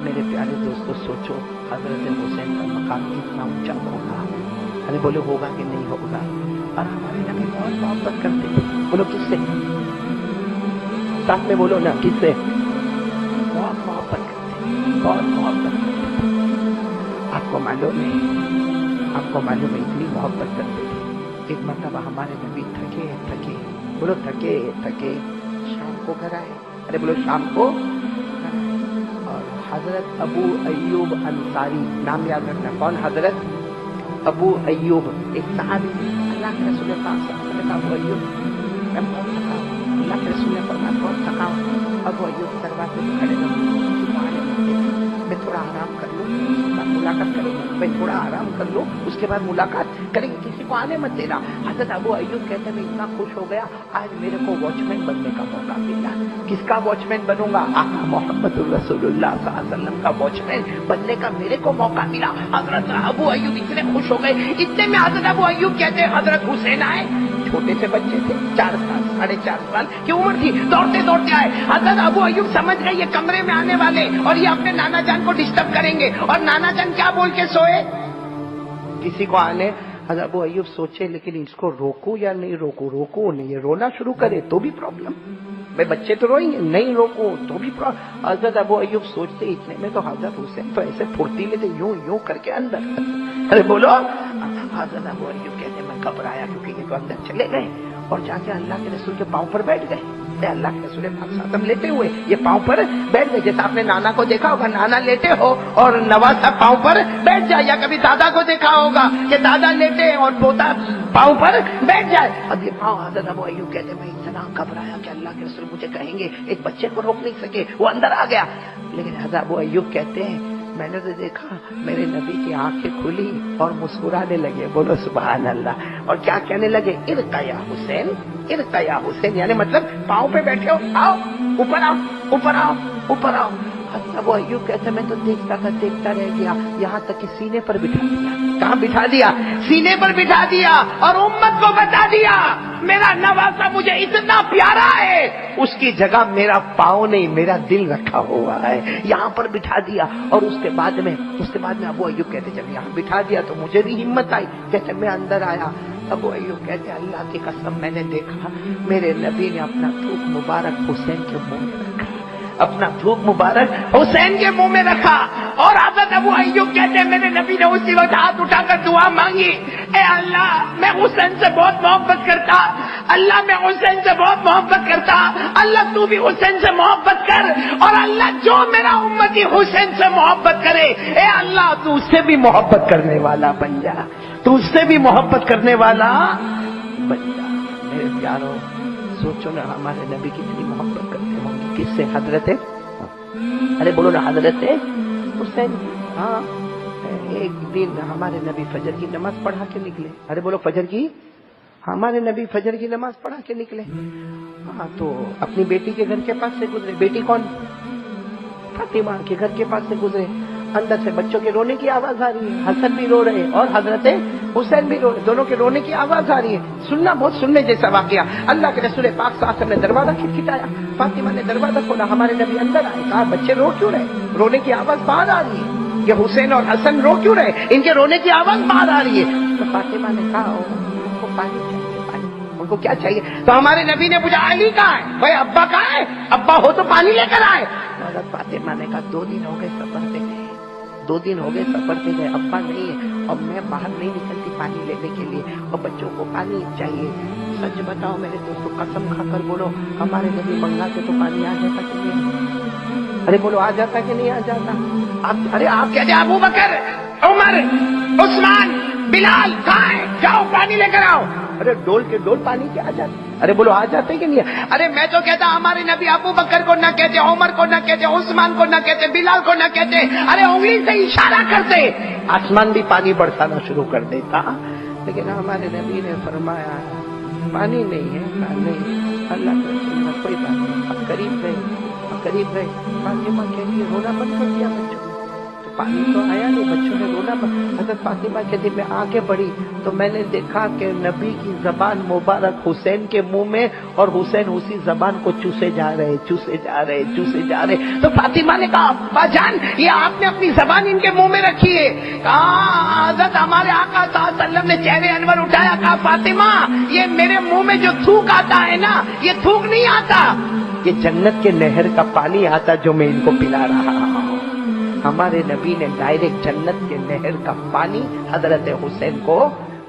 میرے پیارے دوستوں سوچو حضرت حسین کا مقام کتنا اونچا ہوگا. ارے بولے ہوگا کہ نہیں ہوگا. اور ہمارے نبی بہت محبت کرتے تھے. بولو کس سے؟ ساتھ میں بولو نا کس سے؟ بہت محبت کرتے تھے, بہت محبت کرتے تھے. آپ کو معلوم ہے اتنی محبت کرتے تھے. ایک مرتبہ ہمارے نبی تھکے بولو تھکے شام کو گھر آئے. ارے بولو شام کو. اور حضرت ابو ایوب انصاری نام یاد رکھنا. کون حضرت ابو ایوب؟ ایک صحابی. اللہ کے رسول پاک صلی اللہ علیہ وسلم. ابو ایوب میں بہت تھکا ہوں. اللہ کے رسول نے فرمایا بہت تھکا ہوں. ابو ایوب دروازے پہ کھڑے رہو, میں تھوڑا آرام کر لوں, ملاقات کریں گے. میں تھوڑا آرام کر لوں, اس کے بعد ملاقات کریں گے. کسی کو آنے مت دینا. حضرت ابو ایوب کہتے ہیں میں اتنا خوش ہو گیا آج میرے کو واچ مین بننے کا موقع ملا. کس کا واچ مین بنوں گا؟ آقا محمد رسول اللہ صلی اللہ علیہ وسلم کا واچ مین بننے کا میرے کو موقع ملا. حضرت ابو ایوب اتنے خوش ہو گئے. اتنے میں حضرت ابو ایوب کہتے ہیں حضرت حسین آئے. چھوٹے سے بچے تھے, 4 سال 4.5 سال کی عمر تھی. دوڑتے آئے. حضرت ابو ایوب سمجھ گئے یہ کمرے میں آنے والے اور یہ اپنے نانا جان کو ڈسٹرب کریں گے. اور نانا جان کیا بول کے سوئے؟ کسی کو آنے. حضرت ابو ایوب سوچے لیکن اس کو روکو یا نہیں روکو نہیں. یہ رونا شروع کرے تو بھی پرابلم. بھائی بچے تو روئیں گے, نہیں روکو تو بھی پرابلم. حضرت ابو ایوب سوچتے اتنے میں تو حضرت حسین تو ایسے پھرتیلے تھے, یوں کر کے اندر. ارے بولو. حضرت ابو ایوب کہتے میں گھبرایا کیونکہ یہ تو اندر چلے گئے اور جا کے اللہ کے رسول کے پاؤں پر بیٹھ گئے. اللہ کے رسول پاک صاحب لیٹے ہوئے یہ پاؤں پر بیٹھ گئے. جیسا آپ نے نانا کو دیکھا ہوگا, نانا لیٹے ہو اور نواز صاحب پاؤں پر بیٹھ جائے, یا کبھی دادا کو دیکھا ہوگا کہ دادا لیٹے اور پوتا پاؤں پر بیٹھ جائے. اب یہ پاؤں. حضرت ابو ایوب کہتے میں اتنا گھبرایا کہ اللہ کے رسول مجھے کہیں گے. ایک بچے کو روک نہیں سکے, وہ اندر آ گیا. لیکن حضرت ابو ایوب کہتے ہیں میں نے تو دیکھا میرے نبی کی آنکھیں کھلی اور مسکرانے لگے. بولو سبحان اللہ. اور کیا کہنے لگے؟ ارقا یا حسین, یعنی مطلب پاؤں پہ بیٹھے ہو, آؤ اوپر آؤ. حضرت ابو ایوب کہتے میں تو دیکھتا رہ گیا یہاں تک کہ سینے پر بٹھا دیا. کہاں بٹھا دیا؟ سینے پر بٹھا دیا اور امت کو بتا دیا میرا نواسا مجھے اتنا پیارا ہے, اس کی جگہ میرا پاؤں نہیں میرا دل رکھا ہوا ہے, یہاں پر بٹھا دیا. اور اس کے بعد میں ابو ایوب کہتے جب یہاں بٹھا دیا تو مجھے بھی ہمت آئی. کہتے میں اندر آیا. ابو ایوب کہتے اللہ کی قسم میں نے دیکھا میرے نبی نے اپنا تھوک مبارک حسین کے منہ میں رکھا, اور حضرت ابو ایوب کہتے ہیں میرے نبی نے اسی وقت ہاتھ اٹھا کر دعا مانگی, اے اللہ میں حسین سے بہت محبت کرتا, اللہ تو بھی حسین سے محبت کر, اور اللہ جو میرا امتی حسین سے محبت کرے اے اللہ تو اس سے بھی محبت کرنے والا بن جا, میرے پیاروں سوچو نا ہمارے نبی کتنی محبت کرتے ہوں گے. کس سے؟ حضرت ارے بولو نا حضرت حسین. ہاں ایک دن ہمارے نبی فجر کی نماز پڑھا کے نکلے. ارے بولو ہمارے نبی فجر کی نماز پڑھا کے نکلے. ہاں تو اپنی بیٹی کے گھر کے پاس سے گزرے. بیٹی کون؟ فاطمہ کے گھر کے پاس سے گزرے. اندر سے بچوں کے رونے کی آواز آ رہی ہے, حسن بھی رو رہے اور حضرت حسین بھی رو رہے, دونوں کے رونے کی آواز آ رہی ہے. سننے جیسا واقعہ. اللہ کے رسول پاک صلی اللہ علیہ وسلم نے دروازہ کھٹکھٹایا. فاطمہ نے دروازہ کھولا, ہمارے نبی اندر آئے. کہا بچے رو کیوں رہے؟ رونے کی آواز باہر آ رہی ہے. یہ حسین اور حسن رو کیوں رہے؟ ان کے رونے کی آواز باہر آ رہی ہے. تو فاطمہ نے کہا ان کو پانی چاہیے. ان کو کیا چاہیے؟ تو ہمارے نبی نے پوچھا علی کہاں ہے؟ بھائی ابا کہاں ہے؟ ابا ہو تو پانی لے کر آئے. حضرت فاطمہ نے کہا 2 دن ہو گئے سفر پہ گئے, ابا نہیں ہے اور میں باہر نہیں نکلتی پانی لینے کے لیے, اور بچوں کو پانی چاہیے. سچ بتاؤ میرے دوستوں, قسم کھا کر بولو ہمارے نبی منگاتے تو پانی آ جاتا کہ نہیں؟ ارے بولو آ جاتا کہ نہیں آ جاتا؟ ارے آپ کہتے ابو بکر, عمر, عثمان, بلال کہاں ہے؟ جاؤ پانی لے کر آؤ. ارے ڈول کے ڈول پانی کیا آ جاتا؟ ارے بولو آ جاتے کہ نہیں؟ ارے میں تو کہتا ہمارے نبی ابو بکر کو نہ کہتے, عمر کو نہ کہتے, عثمان کو نہ کہتے, بلال کو نہ کہتے, ارے انگلی سے اشارہ کرتے, آسمان بھی پانی برسانا شروع کر دیتا. لیکن ہمارے نبی نے فرمایا پانی نہیں ہے, نہیں. اللہ کے رسول نے کوئی بات نہیں, اب قریب گئے. فاطمہ کے لیے رونا بند کر دیا بچوں. تو پانی تو آیا نہیں, بچوں نے رونا. حضرت فاطمہ کہتی میں آگے بڑھی تو میں نے دیکھا کہ نبی کی زبان مبارک حسین کے منہ میں, اور حسین اسی زبان کو چوسے جا رہے. تو فاطمہ نے کہا ابا جان یہ آپ نے اپنی زبان ان کے منہ میں رکھی ہے. کہا حضرت ہمارے آقا صلی اللہ علیہ وسلم نے چہرے انور اٹھایا, کہا فاطمہ یہ میرے منہ میں جو تھوک آتا ہے نا, یہ تھوک نہیں آتا, یہ جنت کے نہر کا پانی آتا جو میں ان کو پلا رہا ہوں. ہمارے نبی نے ڈائریکٹ جنت کے نہر کا پانی حضرت حسین کو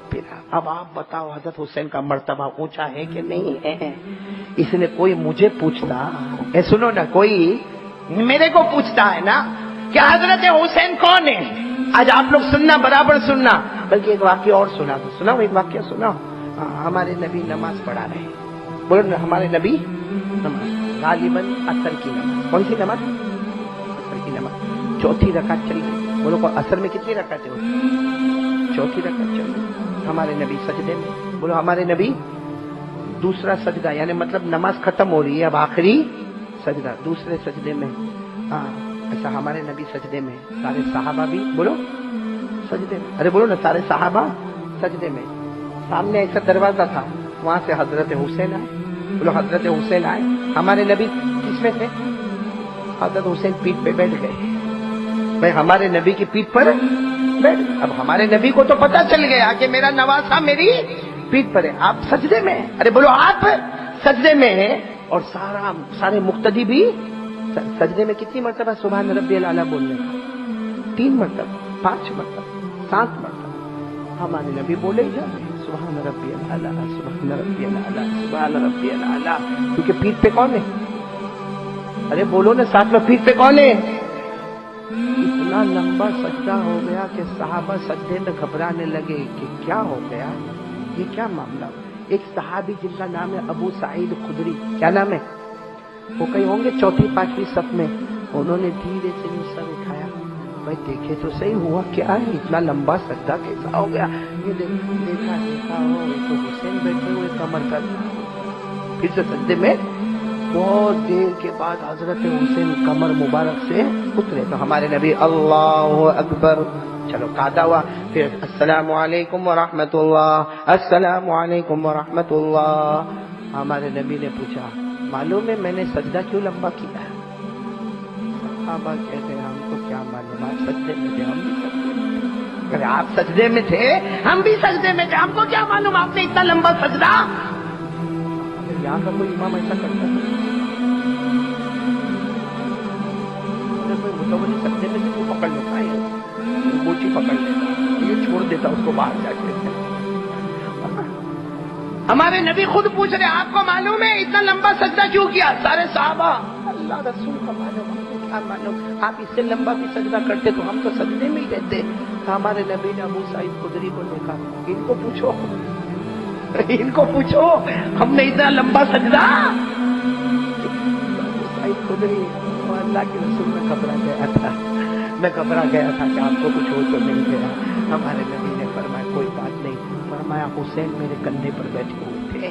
پلا. اب آپ بتاؤ حضرت حسین کا مرتبہ اونچا ہے کہ نہیں ہے؟ اس لیے کوئی مجھے پوچھتا, سنو نا, کوئی میرے کو پوچھتا ہے نا کہ حضرت حسین کون ہے, آج آپ لوگ سننا, برابر سننا. بلکہ ایک واقعہ اور سنا ایک واقعہ سنا. ہمارے نبی نماز پڑھا رہے ہیں. بولو نا, ہمارے نبی نماز غالباً اثر کی نماز. کون سی نماز؟ اثر کی نماز. چوتھی رکعت چل گئی. بولو کو اثر میں کتنی رکعتیں ہوتی؟ چوتھی رکعت چل گئی. ہمارے نبی سجدے میں. بولو ہمارے نبی دوسرا سجدہ, یعنی مطلب نماز ختم ہو رہی ہے, اب آخری سجدہ دوسرے سجدے میں. ایسا ہمارے نبی سجدے میں, سارے صحابہ بھی بولو سجدے میں. ارے بولو نا, سارے صحابہ سجدے میں. سامنے ایسا دروازہ تھا, وہاں سے حضرت حسین آئے. بولو حضرت حسین آئے. ہمارے نبی کس میں تھے؟ حضرت حسین پیٹھ پہ بیٹھ گئے. بھائی ہمارے نبی کی پیٹھ پر بیٹھ. اب ہمارے نبی کو تو پتا چل گیا کہ میرا نواسا میری پیٹھ پر ہے. آپ سجدے میں. ارے بولو آپ سجدے میں ہیں, اور سارے مقتدی بھی سجدے میں. کتنی مرتبہ سبحان ربی الاعلیٰ بولنے کا؟ 3 مرتبہ, 5 مرتبہ, 7 مرتبہ. ہمارے نبی بولے ہی جاتے ہیں سبحان ربی الاعلیٰ, سبحان ربی الاعلیٰ, سبحان ربی الاعلیٰ. کیونکہ پیٹھ پہ کون ہے؟ ارے بولو نا ساتھ میں, پیٹھ پہ کون ہے؟ اتنا لمبا سجدہ ہو گیا کہ صحابہ سجدے میں گھبرانے لگے کہ کیا ہو گیا, یہ کیا معاملہ. ایک صحابی جن کا نام ہے ابو سعید خدری, کیا نام ہے, وہ کہیں ہوں گے 4th 5ویں صف میں. انہوں نے دھیرے سے سر اٹھایا, بھائی دیکھے تو صحیح ہوا کیا ہے, اتنا لمبا سجدہ کیسا ہو گیا. یہ دیکھا ہو تو حسین بیٹھے ہوئے کمر کر. پھر سے سجدے میں بہت دیر کے بعد حضرت حسین کمر مبارک سے اترے. تو ہمارے نبی اللہ اکبر, چلو قاعدہ ہوا. پھر السلام علیکم ورحمۃ اللہ, السلام علیکم ورحمۃ اللہ. ہمارے نبی نے پوچھا معلوم ہے میں نے سجدہ کیوں لمبا کیا ہے؟ صحابہ کہتے ہیں ہم کو کیا معلوم, آپ سجدے میں تھے, ہم بھی سجدے میں تھے. اگر آپ سجدے میں تھے ہم بھی سجدے میں تھے, ہم کو کیا معلوم آپ نے اتنا لمبا سجدہ. اگر یہاں کا کوئی امام ایسا کرتا ہے, اگر کوئی متولی سجدے میں سے وہ پکڑ لیتا ہے, موچی پکڑ لیتا, یہ چھوڑ دیتا اس کو باہر جا کے. ہمارے نبی خود پوچھ رہے آپ کو معلوم ہے اتنا لمبا سجدہ کیوں کیا؟ سارے صحابہ اللہ رسول کا معلوم, کیا معلوم, آپ اس سے لمبا بھی سجدہ کرتے تو ہم تو سجدے میں ہی رہتے. ہمارے نبی نے ابو سعید خدری کو دیکھا, ان کو پوچھو ہم نے اتنا لمبا سجدہ. ابو سعید خدری اللہ کے رسول میں گھبرا گیا تھا کہ آپ کو کچھ ہو تو نہیں گیا. ہمارے نبی نے فرمایا کوئی بات نہیں. فرمایا حسین میرے کندھے پر بیٹھے ہوئے تھے,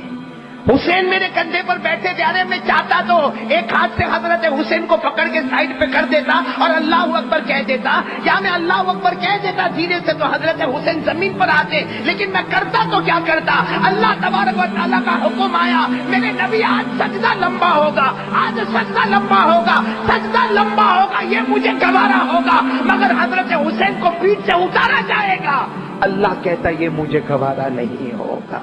حسین میرے کندھے پر بیٹھے تھے. ارے میں چاہتا تو ایک ہاتھ سے حضرت حسین کو پکڑ کے سائڈ پہ کر دیتا اور اللہ اکبر کہہ دیتا, یا میں اللہ اکبر کہہ دیتا دھیرے سے تو حضرت حسین زمین پر آتے. لیکن میں کرتا تو کیا کرتا, اللہ تبارک و تعالیٰ کا حکم آیا میرے نبی آج سجدہ لمبا ہوگا, آج سجدہ لمبا ہوگا, سجدہ لمبا ہوگا, یہ مجھے گوارا ہوگا, مگر حضرت حسین کو پیٹھ سے اتارا جائے گا. اللہ کہتا یہ مجھے گوارا نہیں ہوگا.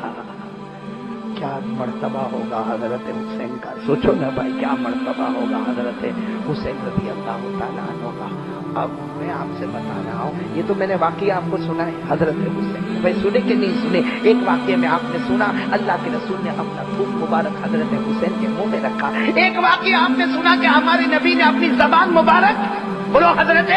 کیا مرتبہ ہوگا حضرت حسین کا, سوچو نا بھائی, کیا مرتبہ ہوگا حضرت حسین رضی اللہ تعالیٰ عنہ کا. اب میں آپ سے بتا رہا ہوں, یہ تو میں نے واقعہ آپ کو سنا ہے حضرت حسین. بھائی سنے کہ نہیں سنے؟ ایک واقعہ میں آپ نے سنا, اللہ کے رسول نے اپنا تھوک مبارک حضرت حسین کے منہ میں رکھا. ایک واقعہ آپ نے سنا کہ ہمارے نبی نے اپنی زبان مبارک بولو حضرت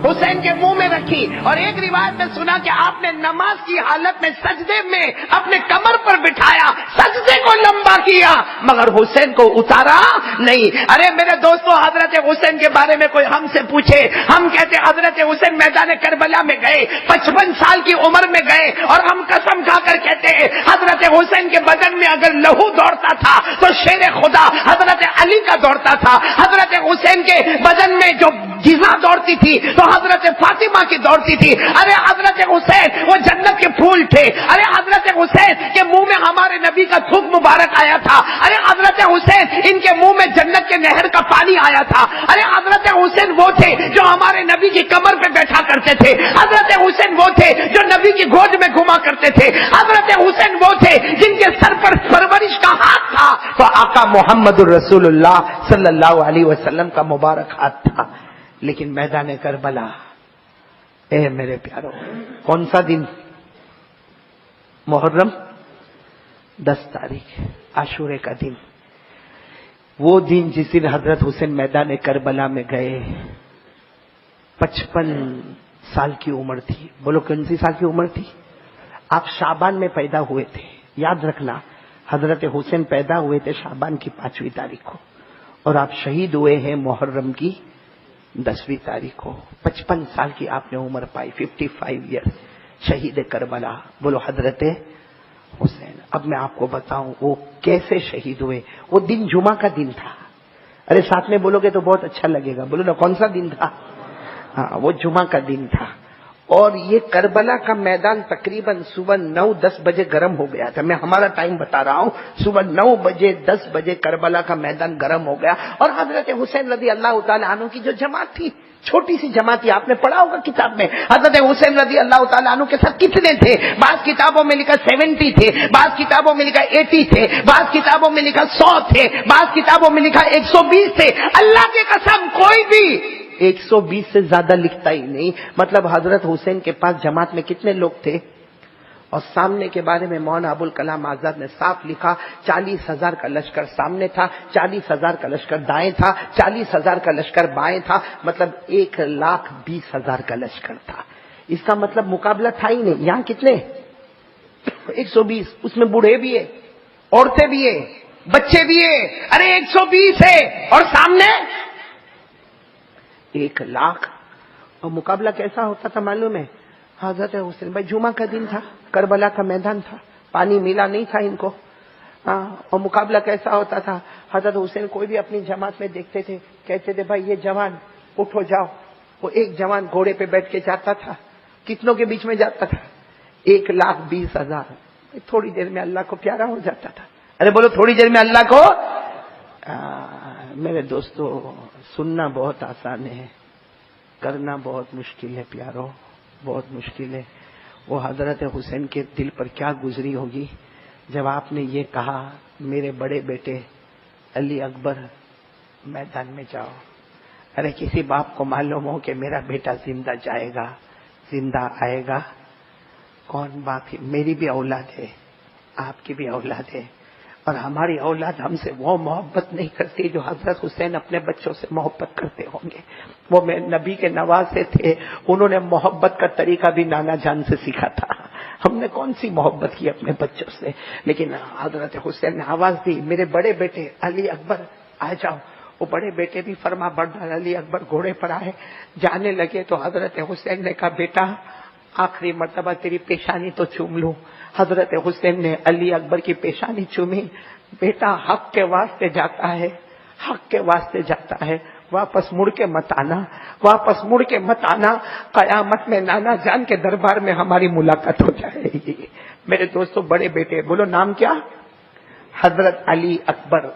حسین کے منہ میں رکھی. اور ایک روایت میں سنا کہ آپ نے نماز کی حالت میں سجدے میں اپنے کمر پر بٹھایا, سجدے کو لمبا کیا, مگر حسین کو اتارا نہیں. ارے میرے دوستو, حضرت حسین کے بارے میں کوئی ہم سے پوچھے, ہم کہتے حضرت حسین میدان کربلا میں گئے, 55 سال کی عمر میں گئے, اور ہم قسم کھا کر کہتے ہیں حضرت حسین کے بدن میں اگر لہو دوڑتا تھا تو شیر خدا حضرت علی کا دوڑتا تھا. حضرت حسین کے بدن میں جو غذا دوڑتی تھی تو حضرت فاطمہ کی دوڑتی تھی. ارے حضرت حسین وہ جنت کے پھول تھے. ارے حضرت حسین کے منہ میں ہمارے نبی کا تھوک مبارک آیا تھا. ارے حضرت حسین ان کے منہ میں جنت کے نہر کا پانی آیا تھا. ارے حضرت حسین وہ تھے جو ہمارے نبی کی کمر پہ بیٹھا کرتے تھے. حضرت حسین وہ تھے جو نبی کی گود میں گھما کرتے تھے. حضرت حسین وہ تھے جن کے سر پر پرورش کا ہاتھ تھا تو آقا محمد الرسول اللہ صلی اللہ علیہ وسلم کا مبارک ہاتھ تھا. لیکن میدان کربلا، اے میرے پیارو، کون سا دن؟ محرم 10 تاریخ، عاشورے کا دن. وہ دن جس دن حضرت حسین میدان کربلا میں گئے. 55 سال کی عمر تھی. بولو کون سی سال کی عمر تھی؟ آپ شعبان میں پیدا ہوئے تھے. یاد رکھنا، حضرت حسین پیدا ہوئے تھے شعبان کی 5ویں تاریخ کو اور آپ شہید ہوئے ہیں محرم کی 10ویں تاریخ کو. 55 سال کی آپ نے عمر پائی. 55 ایئر، شہید کربلا. بولو حضرت حسین. اب میں آپ کو بتاؤں وہ کیسے شہید ہوئے. وہ دن جمعہ کا دن تھا. ارے ساتھ میں بولو گے تو بہت اچھا لگے گا. بولو نا کون سا دن تھا؟ ہاں، وہ جمعہ کا دن تھا. اور یہ کربلا کا میدان تقریباً صبح 9-10 بجے گرم ہو گیا تھا. میں ہمارا ٹائم بتا رہا ہوں. صبح 9 بجے 10 بجے کربلا کا میدان گرم ہو گیا. اور حضرت حسین رضی اللہ تعالی عنہ کی جو جماعت تھی، چھوٹی سی جماعت تھی، آپ نے پڑھا ہوگا کتاب میں. حضرت حسین رضی اللہ تعالیٰ عنہ کے ساتھ کتنے تھے؟ بعض کتابوں میں لکھا 70 تھے، بعض کتابوں میں لکھا 80 تھے، بعض کتابوں میں لکھا 100 تھے، بعض کتابوں میں لکھا 120 تھے. اللہ کی قسم کوئی بھی 120 سے زیادہ لکھتا ہی نہیں. مطلب حضرت حسین کے پاس جماعت میں کتنے لوگ تھے؟ اور سامنے کے بارے میں مولانا ابوالکلام آزاد نے صاف لکھا 40,000 کا لشکر سامنے تھا، 40,000 کا لشکر دائیں تھا، 40,000 کا لشکر بائیں تھا. مطلب 1,20,000 کا لشکر تھا. اس کا مطلب مقابلہ تھا ہی نہیں. یہاں کتنے؟ 120. اس میں بوڑھے بھی ہیں، عورتیں بھی ہیں، بچے بھی ہیں. ارے 120 ہے اور سامنے 1,00,000. اور مقابلہ کیسا ہوتا تھا معلوم ہے؟ حضرت حسین بھائی جمعہ کا دن تھا، کربلا کا میدان تھا، پانی ملا نہیں تھا ان کو. اور مقابلہ کیسا ہوتا تھا؟ حضرت حسین کوئی بھی اپنی جماعت میں دیکھتے تھے، کہتے تھے بھائی یہ جوان اٹھو جاؤ. وہ ایک جوان گھوڑے پہ بیٹھ کے جاتا تھا. کتنوں کے بیچ میں جاتا تھا؟ 1,20,000. تھوڑی دیر میں اللہ کو پیارا ہو جاتا تھا. ارے بولو تھوڑی دیر میں اللہ کو. میرے دوستو، سننا بہت آسان ہے، کرنا بہت مشکل ہے پیارو، بہت مشکل ہے. وہ حضرت حسین کے دل پر کیا گزری ہوگی جب آپ نے یہ کہا میرے بڑے بیٹے علی اکبر میدان میں جاؤ. ارے کسی باپ کو معلوم ہو کہ میرا بیٹا زندہ جائے گا، زندہ آئے گا؟ کون باپ ہے؟ میری بھی اولاد ہے، آپ کی بھی اولاد ہے، اور ہماری اولاد ہم سے وہ محبت نہیں کرتی جو حضرت حسین اپنے بچوں سے محبت کرتے ہوں گے. وہ نبی کے نواسے تھے، انہوں نے محبت کا طریقہ بھی نانا جان سے سیکھا تھا. ہم نے کون سی محبت کی اپنے بچوں سے؟ لیکن حضرت حسین نے آواز دی میرے بڑے بیٹے علی اکبر آ جاؤ. وہ بڑے بیٹے بھی فرما بردار علی اکبر گھوڑے پر آئے. جانے لگے تو حضرت حسین نے کہا بیٹا آخری مرتبہ تیری پیشانی تو چوم لوں. حضرت حسین نے علی اکبر کی پیشانی چومی. بیٹا حق کے واسطے جاتا ہے، حق کے واسطے جاتا ہے، واپس مڑ کے مت آنا، واپس مڑ کے مت آنا. قیامت میں نانا جان کے دربار میں ہماری ملاقات ہو جائے گی. میرے دوستو بڑے بیٹے، بولو نام کیا؟ حضرت علی اکبر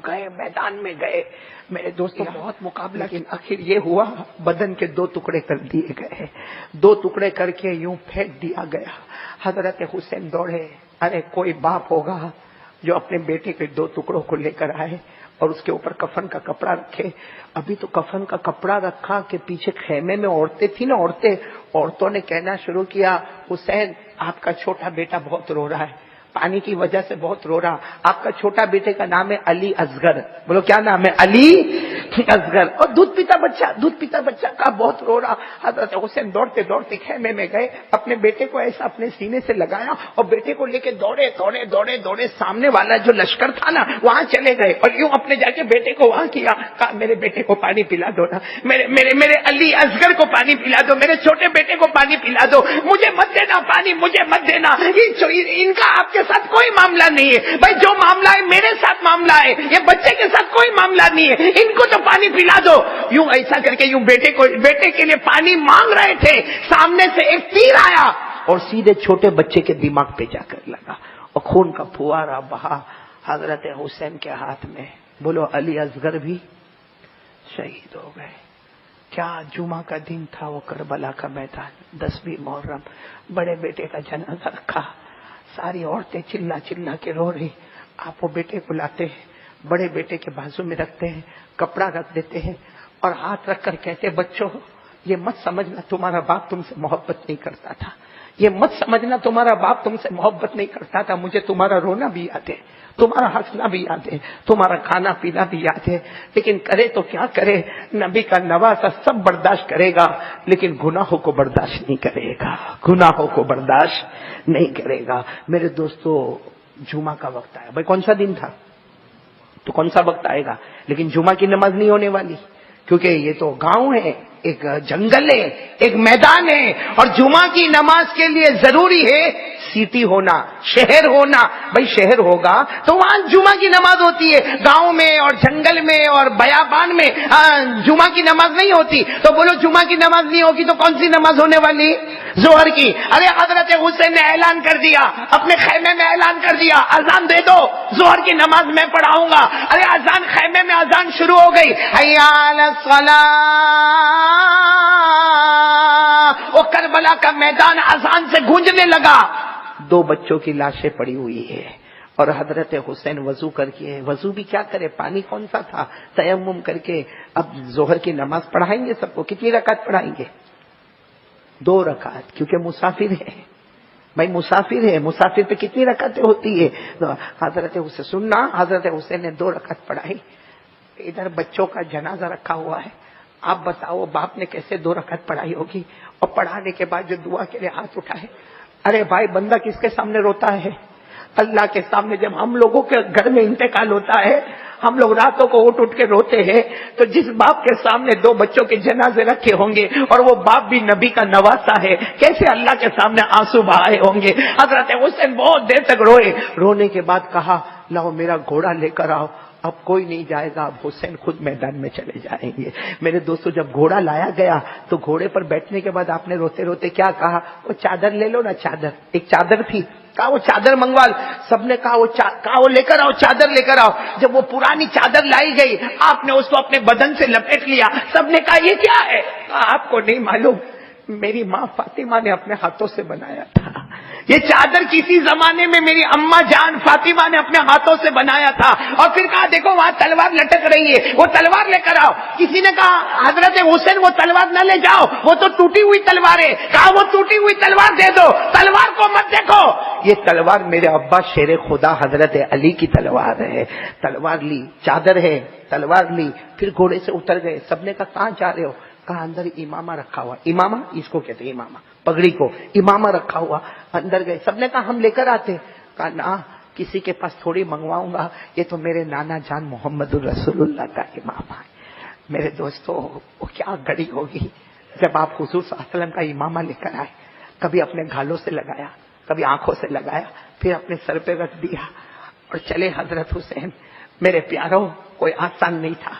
گئے، میدان میں گئے. میرے دوستوں بہت مقابلہ، لیکن آخر یہ ہوا بدن کے 2 ٹکڑے کر دیے گئے. 2 ٹکڑے کر کے یوں پھینک دیا گیا. حضرت حسین دوڑے. ارے کوئی باپ ہوگا جو اپنے بیٹے کے 2 ٹکڑوں کو لے کر آئے اور اس کے اوپر کفن کا کپڑا رکھے. ابھی تو کفن کا کپڑا رکھا کہ پیچھے خیمے میں عورتیں تھیں نا، عورتوں نے کہنا شروع کیا حسین آپ کا چھوٹا بیٹا بہت رو رہا ہے، پانی کی وجہ سے بہت رو رہا. آپ کا چھوٹا بیٹے کا نام ہے علی اصغر. بولو کیا نام ہے؟ علی اصغر. اور دودھ پیتا بچہ کا بہت رو رہا. حضرت حسین دوڑتے دوڑتے خیمے میں گئے، اپنے بیٹے کو ایسا اپنے سینے سے لگایا اور بیٹے کو لے کے دوڑے سامنے والا جو لشکر تھا نا وہاں چلے گئے اور یوں اپنے جا کے بیٹے کو وہاں کیا. کہا میرے بیٹے کو پانی پلا دو نا، میرے علی اصغر کو پانی پلا دو، میرے چھوٹے بیٹے کو پانی پلا دو، مجھے مت دینا پانی، مجھے مت دینا. ان کا آپ کے ساتھ کوئی معاملہ نہیں ہے بھائی. جو معاملہ ہے میرے ساتھ معاملہ ہے، یہ بچے کے ساتھ کوئی معاملہ نہیں ہے. ان کو تو پانی پلا دو. یوں ایسا کر کے یوں بیٹے کے لیے پانی مانگ رہے تھے, سامنے سے ایک تیر آیا اور سیدھے چھوٹے بچے کے دماغ پہ جا کر لگا اور خون کا پھوارا بہا حضرت حسین کے ہاتھ میں. بولو علی اصغر بھی شہید ہو گئے. کیا جمعہ کا دن تھا, وہ کربلا کا میدان, 10ویں محرم. بڑے بیٹے کا جنازہ رکھا, ساری عورتیں چلا چلا کے رو رہی. آپ وہ بیٹے کو لاتے ہیں, بڑے بیٹے کے بازو میں رکھتے ہیں, کپڑا رکھ دیتے ہیں اور ہاتھ رکھ کر کہتے ہیں بچوں یہ مت سمجھنا تمہارا باپ تم سے محبت نہیں کرتا تھا, یہ مت سمجھنا تمہارا باپ تم سے محبت نہیں کرتا تھا. مجھے تمہارا رونا بھی یاد ہے, تمہارا ہنسنا بھی یاد ہے, تمہارا کھانا پینا بھی یاد ہے, لیکن کرے تو کیا کرے, نبی کا نواسا سب برداشت کرے گا لیکن گناہوں کو برداشت نہیں کرے گا, گناہوں کو برداشت نہیں کرے گا. میرے دوستو جمعہ کا وقت آیا. بھائی کون سا دن تھا تو کون سا وقت آئے گا, لیکن جمعہ کی نماز نہیں ہونے والی, کیونکہ یہ تو گاؤں ہے, ایک جنگل ہے, ایک میدان ہے, اور جمعہ کی نماز کے لیے ضروری ہے سٹی ہونا, شہر ہونا. بھائی شہر ہوگا تو وہاں جمعہ کی نماز ہوتی ہے, گاؤں میں اور جنگل میں اور بیابان میں جمعہ کی نماز نہیں ہوتی. تو بولو جمعہ کی نماز نہیں ہوگی تو کون سی نماز ہونے والی, ظہر کی. ارے حضرت حسین نے اعلان کر دیا, اپنے خیمے میں اعلان کر دیا, اذان دے دو, ظہر کی نماز میں پڑھاؤں گا. ارے اذان, خیمے میں اذان شروع ہو گئی, حی علی الصلاۃ. وہ کربلا کا میدان اذان سے گونجنے لگا. 2 بچوں کی لاشیں پڑی ہوئی ہے اور حضرت حسین وضو کر کے, وضو بھی کیا کرے, پانی کون سا تھا, تیمم کر کے اب ظہر کی نماز پڑھائیں گے سب کو. کتنی رکعت پڑھائیں گے, 2 رکعت, کیونکہ مسافر ہے. بھائی مسافر ہے, مسافر پہ کتنی رکعتیں ہوتی ہے. حضرت حسین سننا, حضرت حسین نے 2 رکعت پڑھائی. ادھر بچوں کا جنازہ رکھا ہوا ہے. آپ بتاؤ باپ نے کیسے 2 رکعت پڑھائی ہوگی, اور پڑھانے کے بعد جو دعا کے لیے ہاتھ اٹھائے. ارے بھائی بندہ کس کے سامنے روتا ہے, اللہ کے سامنے. جب ہم لوگوں کے گھر میں انتقال ہوتا ہے, ہم لوگ راتوں کو اٹھ کے روتے ہیں, تو جس باپ کے سامنے 2 بچوں کے جنازے رکھے ہوں گے اور وہ باپ بھی نبی کا نواسا ہے, کیسے اللہ کے سامنے آنسو بہائے ہوں گے. حضرت حسین بہت دیر تک روئے. رونے کے بعد کہا لاؤ میرا گھوڑا لے کر آؤ. اب کوئی نہیں جائے گا, اب حسین خود میدان میں چلے جائیں گے. میرے دوستو جب گھوڑا لایا گیا تو گھوڑے پر بیٹھنے کے بعد آپ نے روتے روتے کیا کہا, وہ چادر لے لو نا, چادر, ایک چادر تھی, کہا وہ چادر منگوا. سب نے کہا وہ لے کر آؤ, چادر لے کر آؤ. جب وہ پرانی چادر لائی گئی, آپ نے اس کو اپنے بدن سے لپیٹ لیا. سب نے کہا یہ کیا ہے, کہا آپ کو نہیں معلوم, میری ماں فاطمہ نے اپنے ہاتھوں سے بنایا تھا. یہ چادر کسی زمانے میں میری اماں جان فاطمہ نے اپنے ہاتھوں سے بنایا تھا. اور پھر کہا دیکھو وہاں تلوار لٹک رہی ہے, وہ تلوار لے کر آؤ. کسی نے کہا حضرت حسین وہ تلوار نہ لے جاؤ, وہ تو ٹوٹی ہوئی تلوار ہے. کہا وہ ٹوٹی ہوئی تلوار دے دو, تلوار کو مت دیکھو, یہ تلوار میرے ابا شیر خدا حضرت علی کی تلوار ہے. تلوار لی, چادر ہے, تلوار لی, پھر گھوڑے سے اتر گئے. سب نے کہا کہاں جا رہے ہو, کہا اندر امامہ رکھا ہوا. امامہ اس کو کہتے ہیں, امامہ پگڑی کو امامہ رکھا ہوا. اندر گئے, سب نے کہا ہم لے کر آتے. کہا نہ, کسی کے پاس تھوڑی منگواؤں گا, یہ تو میرے نانا جان محمد الرسول اللہ کا امامہ ہے. میرے دوستو وہ کیا گھڑی ہوگی جب آپ حضور صلی اللہ علیہ وسلم کا امامہ لے کر آئے. کبھی اپنے گھالوں سے لگایا, کبھی آنکھوں سے لگایا, پھر اپنے سر پہ رکھ دیا اور چلے حضرت حسین. میرے پیاروں کوئی آسان نہیں تھا,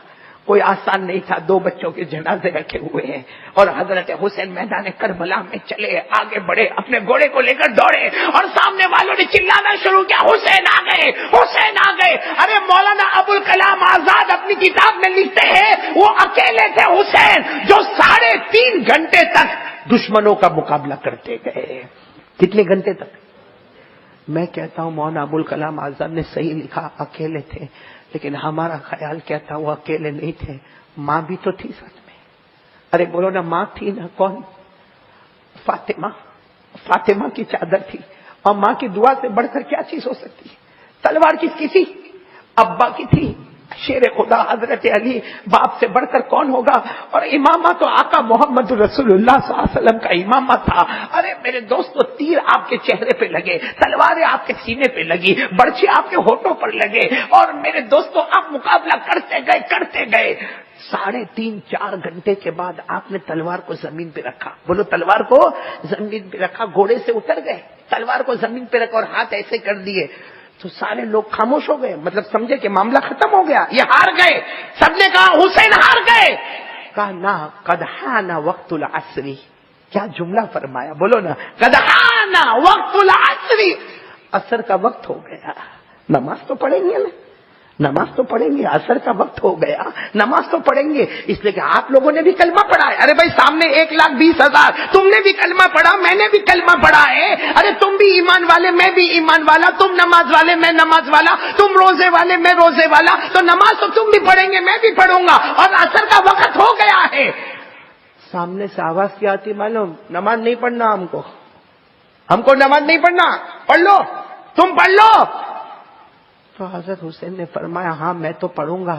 کوئی آسان نہیں تھا. 2 بچوں کے جنازے رکھے ہوئے ہیں اور حضرت حسین میدان کربلا میں چلے, آگے بڑھے, اپنے گھوڑے کو لے کر دوڑے اور سامنے والوں نے چلانا شروع کیا, حسین آ گئے, حسین آ گئے. ارے مولانا ابوالکلام آزاد اپنی کتاب میں لکھتے ہیں وہ اکیلے تھے حسین جو 3.5 گھنٹے تک دشمنوں کا مقابلہ کرتے گئے. کتنے گھنٹے تک؟ میں کہتا ہوں مولانا ابوالکلام آزاد نے صحیح لکھا, اکیلے تھے, لیکن ہمارا خیال کیا تھا وہ اکیلے نہیں تھے, ماں بھی تو تھی ساتھ میں. ارے بولو نا, ماں تھی نا, کون؟ فاطمہ. فاطمہ کی چادر تھی, اور ماں کی دعا سے بڑھ کر کیا چیز ہو سکتی ہے. تلوار کس کی تھی؟ ابا کی تھی. شیر خدا حضرت علی, باپ سے بڑھ کر کون ہوگا. اور امامہ تو آقا محمد رسول اللہ صلی اللہ علیہ وسلم کا امامہ تھا. ارے میرے دوستو تیر آپ کے چہرے پہ لگے, تلواریں آپ کے سینے پہ لگی, برچے آپ کے ہونٹوں پر لگے, اور میرے دوستو آپ مقابلہ کرتے گئے. 3.5-4 گھنٹے کے بعد آپ نے تلوار کو زمین پہ رکھا. بولو تلوار کو زمین پہ رکھا, گھوڑے سے اتر گئے, تلوار کو زمین پہ رکھا اور ہاتھ ایسے کر دیے. تو سارے لوگ خاموش ہو گئے، مطلب سمجھے کہ معاملہ ختم ہو گیا، یہ ہار گئے. سب نے کہا حسین ہار گئے. کہا نہ، قد حان وقت العصر. کیا جملہ فرمایا، بولو نا، قد حان وقت العصر. عصر کا وقت ہو گیا. نماز تو پڑھیں گے نا، نماز تو پڑھیں گے، عصر کا وقت ہو گیا، نماز تو پڑھیں گے. اس لیے کہ آپ لوگوں نے بھی کلمہ پڑھا ہے. ارے بھائی سامنے 1,20,000، تم نے بھی کلمہ پڑھا، میں نے بھی کلمہ پڑھا ہے. ارے تم بھی ایمان والے، میں بھی ایمان والا، تم نماز والے، میں نماز والا، تم روزے والے، میں روزے والا، تو نماز تو تم بھی پڑھیں گے، میں بھی پڑھوں گا، اور عصر کا وقت ہو گیا ہے. سامنے سے آواز کیا آتی معلوم؟ نماز نہیں پڑھنا، ہم کو نماز نہیں پڑھنا، پڑھ لو، تم پڑھ لو. تو حضرت حسین نے فرمایا ہاں میں تو پڑھوں گا،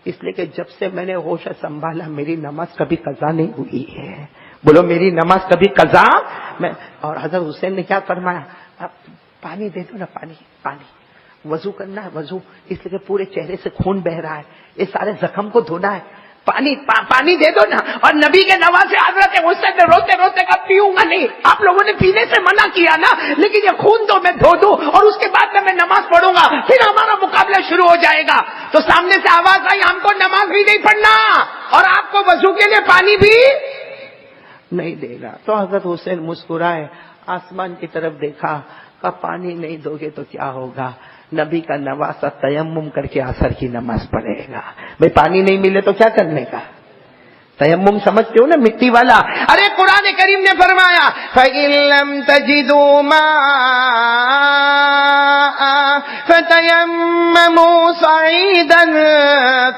اس لیے کہ جب سے میں نے ہوش سنبھالا میری نماز کبھی قضا نہیں ہوئی ہے. بولو میری نماز کبھی قضا میں. اور حضرت حسین نے کیا فرمایا، پانی دے دو نا، پانی. وضو کرنا ہے، وضو، اس لیے کہ پورے چہرے سے خون بہ رہا ہے، یہ سارے زخم کو دھونا ہے، پانی دے دو نا. اور نبی کے نواسے حضرت حسین نے روتے روتے کہا پیوں گا نہیں. آپ لوگوں نے پینے سے منع کیا نا، لیکن یہ خون تو میں دھو دوں اور اس کے بعد میں نماز پڑھوں گا، پھر ہمارا مقابلہ شروع ہو جائے گا. تو سامنے سے آواز آئی ہم کو نماز بھی نہیں پڑھنا اور آپ کو وضو کے لیے پانی بھی نہیں دے گا. تو حضرت حسین مسکرائے، آسمان کی طرف دیکھا، کہا پانی نہیں دو گے تو کیا ہوگا، نبی کا نواسا تیمم کر کے عصر کی نماز پڑھے گا. بھئی پانی نہیں ملے تو کیا کرنے کا، تیمم سمجھتے ہو نا، مٹی والا. ارے قرآن کریم نے فرمایا فَإِن لَّمْ تَجِدُوا مَاءً فَتَيَمَّمُوا صَعِيدًا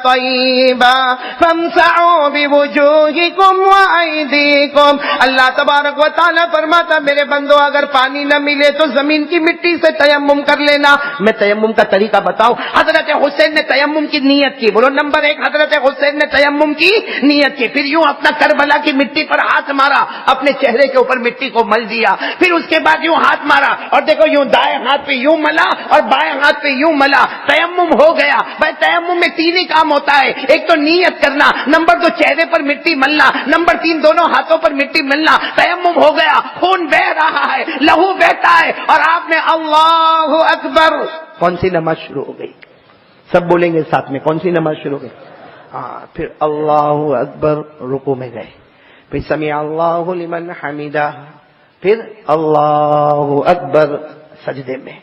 طَيِّبًا فَامْسَحُوا بِوُجُوهِكُمْ وَأَيْدِيكُمْ. اللہ تبارک و تعالیٰ فرماتا میرے بندو اگر پانی نہ ملے تو زمین کی مٹی سے تیمم کر لینا. میں تیمم کا طریقہ بتاؤں. حضرت حسین نے تیمم کی نیت کی. بولو نمبر 1، حضرت حسین نے تیمم کی نیت کی. پھر یوں اپنا کربلا کی مٹی پر ہاتھ مارا، اپنے چہرے کے اوپر مٹی کو مل دیا. پھر اس کے بعد یوں ہاتھ مارا اور دیکھو یوں دائیں ہاتھ پہ یوں ملا اور بائیں ہاتھ پہ یوں ملا. تیمم ہو گیا. بھائی تیمم میں 3 ہی کام ہوتا ہے، ایک تو نیت کرنا، نمبر 2 چہرے پر مٹی ملنا، نمبر 3 دونوں ہاتھوں پر مٹی ملنا. تیمم ہو گیا، خون بہ رہا ہے، لہو بہتا ہے، اور آپ نے اللہ اکبر. کون سی نماز شروع ہو گئی؟ سب بولیں گے ساتھ میں، کون سی نماز شروع ہو گئی؟ پھر اللہ اکبر رکوع میں گئے، پھر سمیع اللہ لمن حمیدہ، پھر اللہ اکبر سجدے میں.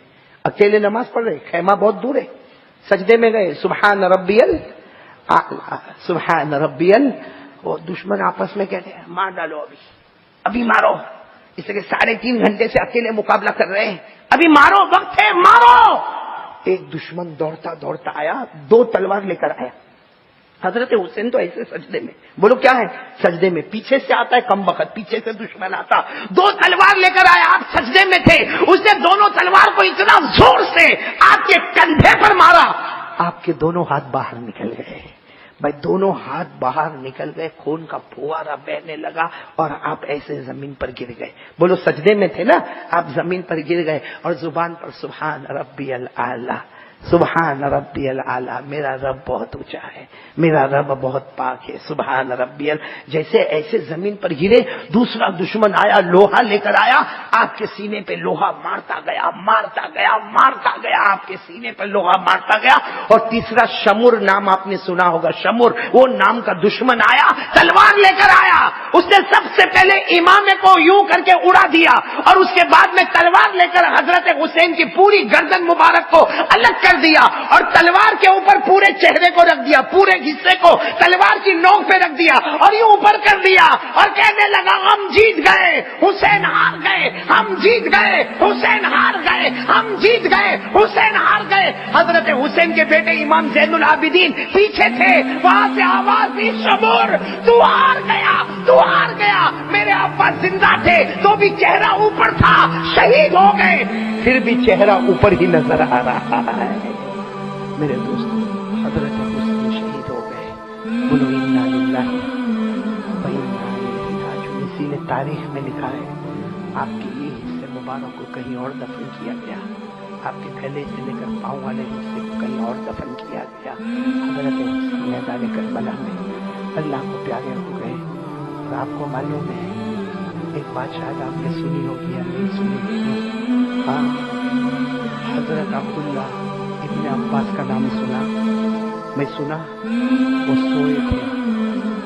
اکیلے نماز پڑھ رہے، خیمہ بہت دور ہے، سجدے میں گئے سبحان ربی الاعلی، سبحان ربی ال. وہ دشمن آپس میں کہتے ہیں مار ڈالو، ابھی مارو، اس لیے 3.5 گھنٹے سے اکیلے مقابلہ کر رہے ہیں، ابھی مارو، وقت ہے مارو. ایک دشمن دوڑتا دوڑتا آیا، 2 تلوار لے کر آیا. حضرت حسین تو ایسے سجدے میں، بولو کیا ہے سجدے میں، پیچھے سے آتا ہے کم وقت، پیچھے سے دشمن آتا، 2 تلوار لے کر آیا. آپ سجدے میں تھے، اس نے دونوں تلوار کو اتنا زور سے آپ کے کندھے پر مارا، آپ کے دونوں ہاتھ باہر نکل گئے. بھائی دونوں ہاتھ باہر نکل گئے، خون کا پھوارا بہنے لگا اور آپ ایسے زمین پر گر گئے. بولو سجدے میں تھے نا، آپ زمین پر گر گئے اور زبان پر سبحان ربی الاعلی، سبحان ربی الاعلی، میرا رب بہت اونچا ہے، میرا رب بہت پاک ہے، سبحان ربی جیسے ایسے زمین پر گرے. دوسرا دشمن آیا، لوہا لے کر آیا، آپ کے سینے پہ لوہا مارتا گیا، مارتا گیا، مارتا گیا، آپ کے سینے پہ لوہا مارتا گیا. اور تیسرا شمر نام آپ نے سنا ہوگا، شمر وہ نام کا دشمن آیا، تلوار لے کر آیا. اس نے سب سے پہلے امام کو یوں کر کے اڑا دیا اور اس کے بعد میں تلوار لے کر حضرت حسین کی پوری گردن مبارک کو الگ کر دیا اور تلوار کے اوپر پورے چہرے کو رکھ دیا، پورے حصے کو تلوار کی نوک پہ رکھ دیا اور یوں اوپر کر دیا اور کہنے لگا ہم جیت گئے، حسین ہار گئے، ہم جیت گئے، حسین ہار گئے، ہم جیت گئے، حسین ہار گئے. حضرت حسین کے بیٹے امام زین العابدین پیچھے تھے، وہاں سے آواز دی شمور تو ہار گیا، تو ہار گیا. میرے ابا زندہ تھے تو بھی چہرہ اوپر تھا، شہید ہو گئے پھر بھی چہرہ اوپر ہی نظر آ رہا ہے. میرے دوستو حضرت حسین شہید ہو گئے. بولو انا للہ و انا الیہ راجعون. اسی نے تاریخ میں لکھا ہے آپ کے یہ حصے مبارک کو کہیں اور دفن کیا گیا، آپ کے گلے سے لے کر پاؤں والے حصے کو کہیں اور دفن کیا گیا. حضرت حسین میدان کربلا میں اللہ کو پیارے ہو گئے. اور آپ کو معلوم ہے ایک بات شاید آپ نے سنی ہوگی یا نہیں سنی ہوگی، ہاں حضرت عبداللہ ابن عباس کا نام سنا؟ میں سنا وہ سوئے تھے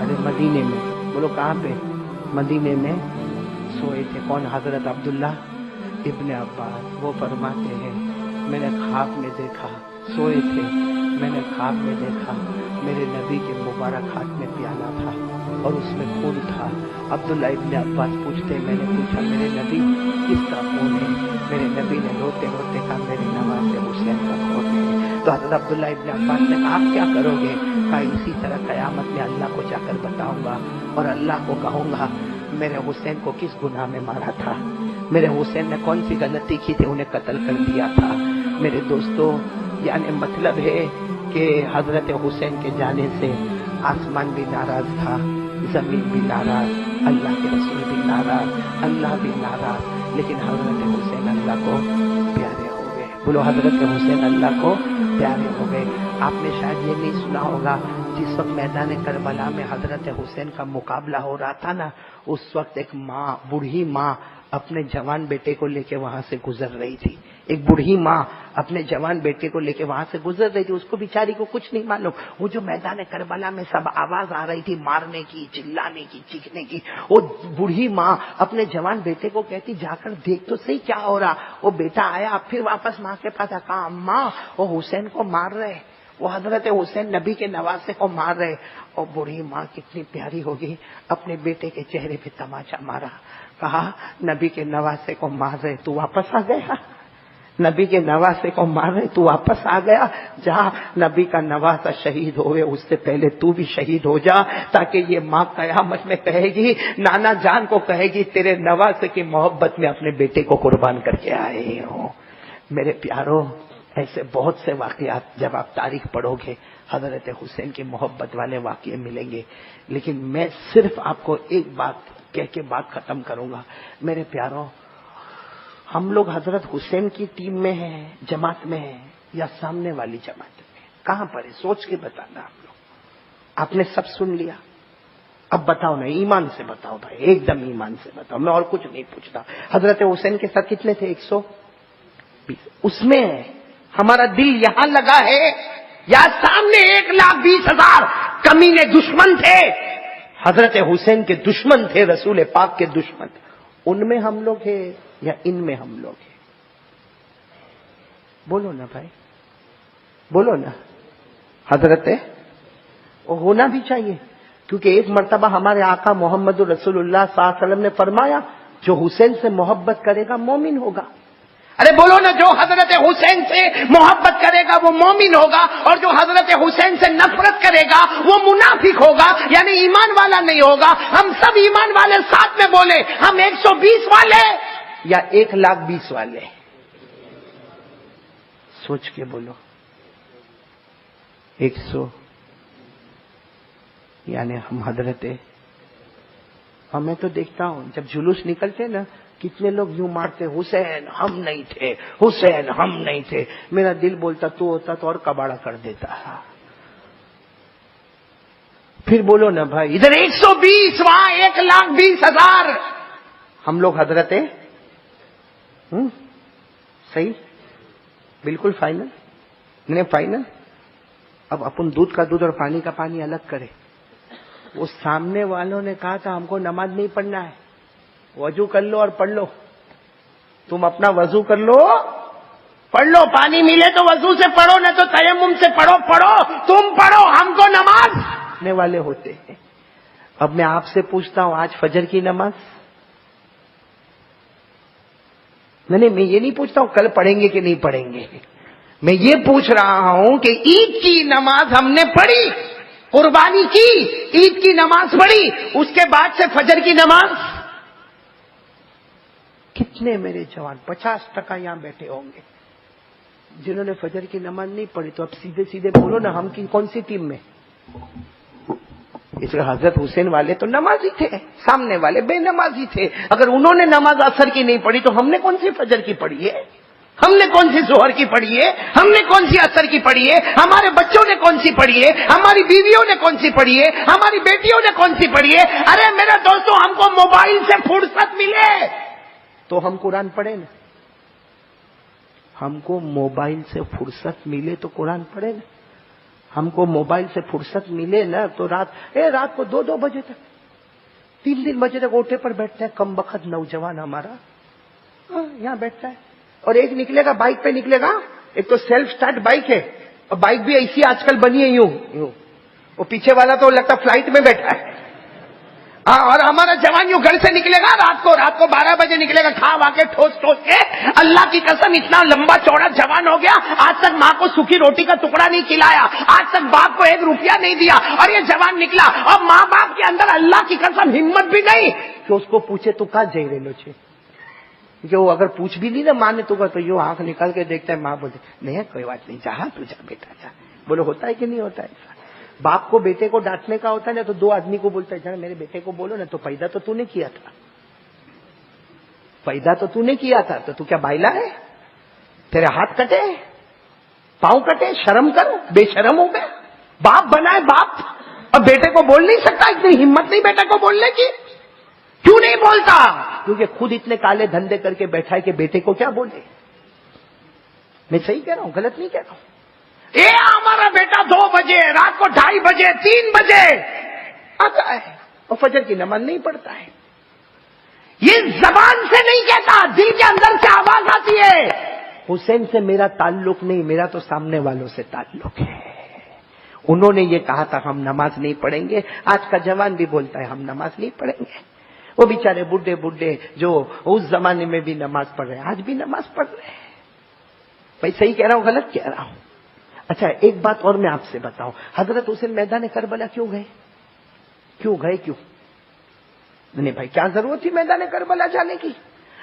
ارے مدینے میں. بولو کہاں پہ؟ مدینے میں سوئے تھے. کون؟ حضرت عبداللہ ابن عباس. وہ فرماتے ہیں میں نے خواب میں دیکھا، سوئے تھے، میں نے خواب میں دیکھا میرے نبی کے مبارک ہاتھ میں پیالہ تھا اور اس میں خون تھا. عبداللہ ابن عباس پوچھتے میں نے پوچھا میرے نبی کس کا خون ہے؟ میرے نبی نے روتے روتے کہا میرے نواسے حسین کا خون ہے. تو حضرت عبداللہ ابن عباس نے کہا آپ کیا کرو گے؟ کہا اسی طرح قیامت میں اللہ کو جا کر بتاؤں گا اور اللہ کو کہوں گا میرے حسین کو کس گناہ میں مارا تھا، میرے حسین نے کون سی غلطی کی تھی انہیں قتل کر دیا تھا. میرے دوستو یعنی مطلب ہے کہ حضرت حسین کے جانے سے آسمان بھی ناراض تھا، زمین بھی ناراض، اللہ کے رسول بھی ناراض، اللہ بھی ناراض، لیکن حضرت حسین اللہ کو پیارے ہو گئے. بولو حضرت حسین اللہ کو پیارے ہو گئے. آپ نے شاید یہ نہیں سنا ہوگا جس وقت میدان کربلا میں حضرت حسین کا مقابلہ ہو رہا تھا نا، اس وقت ایک ماں، بوڑھی ماں اپنے جوان بیٹے کو لے کے وہاں سے گزر رہی تھی. ایک بوڑھی ماں اپنے جوان بیٹے کو لے کے وہاں سے گزر رہی تھی. اس کو بیچاری کو کچھ نہیں معلوم. وہ جو میدان کربلا میں سب آواز آ رہی تھی مارنے کی، چلانے کی، چیخنے کی، وہ بوڑھی ماں اپنے جوان بیٹے کو کہتی جا کر دیکھ تو صحیح کیا ہو رہا. وہ بیٹا آیا پھر واپس ماں کے پاس کہا اماں وہ حسین کو مار رہے، وہ حضرت حسین نبی کے نواسے کو مار رہے. اور بوڑھی ماں کتنی پیاری ہوگی، اپنے بیٹے کے چہرے پہ تماچا مارا، کہا نبی کے نواسے کو مار رہے تو واپس آ گیا، نبی کے نواسے کو مار رہے تو واپس آ گیا. جا نبی کا نواسا شہید ہوئے اس سے پہلے تو بھی شہید ہو جا، تاکہ یہ ماں قیامت میں کہے گی، نانا جان کو کہے گی تیرے نواسے کی محبت میں اپنے بیٹے کو قربان کر کے آئے ہو. میرے پیاروں ایسے بہت سے واقعات جب آپ تاریخ پڑھو گے حضرت حسین کی محبت والے واقعے ملیں گے. لیکن میں صرف آپ کو ایک بات کہہ کے بات ختم کروں گا. میرے پیاروں ہم لوگ حضرت حسین کی ٹیم میں ہیں، جماعت میں ہیں، یا سامنے والی جماعت میں؟ کہاں پر ہے؟ سوچ کے بتانا. آپ نے سب سن لیا، اب بتاؤ نا، ایمان سے بتاؤ بھائی، ایک دم ایمان سے بتاؤ، میں اور کچھ نہیں پوچھتا. حضرت حسین کے ساتھ کتنے تھے؟ 120. اس میں ہمارا دل یہاں لگا ہے یا سامنے 1,20,000 کمینے دشمن تھے؟ حضرت حسین کے دشمن تھے، رسول پاک کے دشمن. ان میں ہم لوگ ہیں یا ان میں ہم لوگ ہیں؟ بولو نا بھائی، بولو نا. حضرت وہ ہونا بھی چاہیے، کیونکہ ایک مرتبہ ہمارے آقا محمد رسول اللہ صلی اللہ علیہ وسلم نے فرمایا جو حسین سے محبت کرے گا مومن ہوگا. ارے بولو نا، جو حضرت حسین سے محبت کرے گا وہ مومن ہوگا، اور جو حضرت حسین سے نفرت کرے گا وہ منافق ہوگا، یعنی ایمان والا نہیں ہوگا. ہم سب ایمان والے ساتھ میں بولے، ہم 120 والے یا 1,20,000 والے؟ سوچ کے بولو. 100 یعنی ہم حضرت. اور میں تو دیکھتا ہوں جب جلوس نکلتے نا کتنے لوگ یوں مارتے حسین ہم نہیں تھے، حسین ہم نہیں تھے. میرا دل بولتا تو ہوتا تو اور کباڑا کر دیتا. پھر بولو نا بھائی، ادھر 120 وہاں 1,20,000. ہم لوگ حضرت صحیح، بالکل فائنل. نہیں فائنل. اب اپن دودھ کا دودھ اور پانی کا پانی الگ کرے. وہ سامنے والوں نے کہا تھا ہم کو نماز نہیں پڑھنا ہے، وضو کر لو اور پڑھ لو. تم اپنا وضو کر لو، پڑھ لو، پانی ملے تو وضو سے پڑھو، نہ تو تیمم سے پڑھو. تم پڑھو، ہم کو نماز پڑھنے والے ہوتے ہیں. اب میں آپ سے پوچھتا ہوں آج فجر کی نماز؟ نہیں، میں یہ نہیں پوچھتا ہوں کل پڑھیں گے کہ نہیں پڑھیں گے. میں یہ پوچھ رہا ہوں کہ عید کی نماز ہم نے پڑھی، قربانی کی، عید کی نماز پڑھی، اس کے بعد سے فجر کی نماز. کتنے میرے جوان 50% یہاں بیٹھے ہوں گے جنہوں نے فجر کی نماز نہیں پڑھی. تو اب سیدھے سیدھے بولو نا، ہم کی کون سی ٹیم میں؟ اس لیے حضرت حسین والے تو نمازی تھے، سامنے والے بے نمازی تھے. اگر انہوں نے نماز عصر کی نہیں پڑھی تو ہم نے کون سی فجر کی پڑھی ہے؟ ہم نے کون سی ظہر کی پڑھی ہے؟ ہم نے کون سی عصر کی پڑھی ہے؟ ہمارے بچوں نے کون سی پڑھی ہے؟ ہماری بیویوں نے کون سی پڑھی ہے؟ ہماری بیٹیوں نے کون سی پڑھی ہے؟ ارے میرے دوستوں، ہم کو موبائل سے فرصت ملے تو ہم قرآن پڑھیں نا. ہم کو موبائل سے فرصت ملے تو قرآن پڑھے نا. ہم کو موبائل سے فرصت ملے نا تو رات کو 2 بجے تک 3 بجے تک اوٹے پر بیٹھتا ہے کم بخت نوجوان ہمارا. یہاں بیٹھتا ہے اور ایک نکلے گا بائک پہ نکلے گا. ایک تو سیلف سٹارٹ بائک ہے اور بائک بھی ایسی آج کل بنی ہے یوں. وہ پیچھے والا تو لگتا فلائٹ میں بیٹھا ہے. اور ہمارا جوان یوں گھر سے نکلے گا رات کو 12 بجے نکلے گا کھا وا کے ٹھوس کے. اللہ کی قسم اتنا لمبا چوڑا جوان ہو گیا آج تک ماں کو سوکھی روٹی کا ٹکڑا نہیں کھلایا, آج تک باپ کو 1 روپیہ نہیں دیا. اور یہ جوان نکلا اور ماں باپ کے اندر اللہ کی قسم ہمت بھی نہیں کہ اس کو پوچھے تو کہاں جائی رہے لو چھے. کہ وہ اگر پوچھ بھی لی نا ماں نے تو یوں آنکھ نکال کے دیکھتا ہے. ماں بولتے نہیں کوئی بات نہیں جہاں تو جا بیٹا جا. بولو ہوتا ہے کہ نہیں ہوتا ہے ایسا؟ باپ کو بیٹے کو ڈانٹنے کا ہوتا ہے نا تو 2 آدمی کو بولتا ہے جا میرے بیٹے کو بولو نا. تو پیدا تو تو نے کیا تھا, پیدا تو تو نے کیا تھا, تو کیا بائلا ہے؟ تیرے ہاتھ کٹے پاؤں کٹے, شرم کر, بے شرم ہو گیا. باپ بنا ہے باپ اور بیٹے کو بول نہیں سکتا, اتنی ہمت نہیں بیٹے کو بولنے کی. کیوں نہیں بولتا؟ کیونکہ خود اتنے کالے دھندے کر کے بیٹھا ہے کہ بیٹے کو کیا بولے. میں صحیح کہہ رہا ہوں, غلط نہیں کہہ رہا ہوں. ہمارا بیٹا 2 بجے رات کو 2:30 بجے 3 بجے آتا ہے اور فجر کی نماز نہیں پڑھتا ہے. یہ زبان سے نہیں کہتا, دل کے اندر سے آواز آتی ہے. حسین سے میرا تعلق نہیں, میرا تو سامنے والوں سے تعلق ہے. انہوں نے یہ کہا تھا ہم نماز نہیں پڑھیں گے. آج کا جوان بھی بولتا ہے ہم نماز نہیں پڑھیں گے. وہ بیچارے بڈھے جو اس زمانے میں بھی نماز پڑھ رہے ہیں آج بھی نماز پڑھ رہے ہیں. بھائی صحیح کہہ رہا ہوں غلط کہہ رہا ہوں؟ اچھا ایک بات اور میں آپ سے بتاؤں, حضرت حسین میدان کربلا کیوں گئے؟ کیوں نہیں بھائی کیا ضرورت تھی میدان کربلا جانے کی؟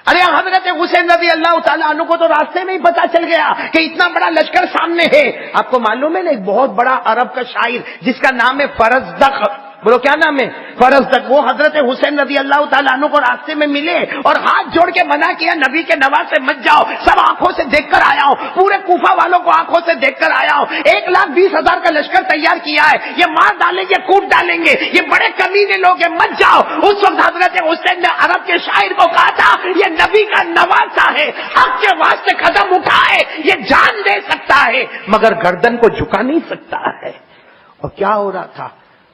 ارے حضرت حسین رضی اللہ تعالیٰ عنہ کو تو راستے میں ہی پتا چل گیا کہ اتنا بڑا لشکر سامنے ہے. آپ کو معلوم ہے نا ایک بہت بڑا عرب کا شاعر جس کا نام ہے فرزدق, بولو کیا نام ہے؟ فرزدق. وہ حضرت حسین رضی اللہ تعالیٰ عنہ کو راستے میں ملے اور ہاتھ جوڑ کے منع کیا نبی کے نواز سے مت جاؤ, سب آنکھوں سے دیکھ کر آیا ہوں, پورے کوفہ والوں کو آنکھوں سے دیکھ کر آیا ہوں, 1,20,000 کا لشکر تیار کیا ہے, یہ مار ڈالیں گے کوٹ ڈالیں گے, یہ بڑے کمینے لوگ ہیں مت جاؤ. اس وقت حضرت حسین نے عرب کے شاعر کو کہا تھا یہ نبی کا نوازا ہے, حق کے واسطے قدم اٹھائے, یہ جان دے سکتا ہے مگر گردن کو جھکا نہیں سکتا ہے. اور کیا ہو رہا تھا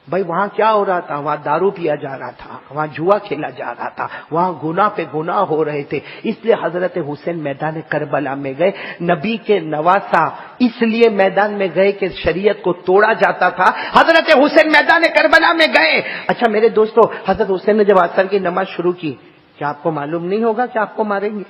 بھائی وہاں؟ کیا ہو رہا تھا؟ وہاں دارو پیا جا رہا تھا, وہاں جوا کھیلا جا رہا تھا, وہاں گناہ پہ گناہ ہو رہے تھے. اس لیے حضرت حسین میدان کربلا میں گئے. نبی کے نواسا اس لیے میدان میں گئے کہ شریعت کو توڑا جاتا تھا. حضرت حسین میدان کربلا میں گئے. اچھا میرے دوستو, حضرت حسین نے جب عصر کی نماز شروع کی, کیا آپ کو معلوم نہیں ہوگا کہ آپ کو ماریں گے؟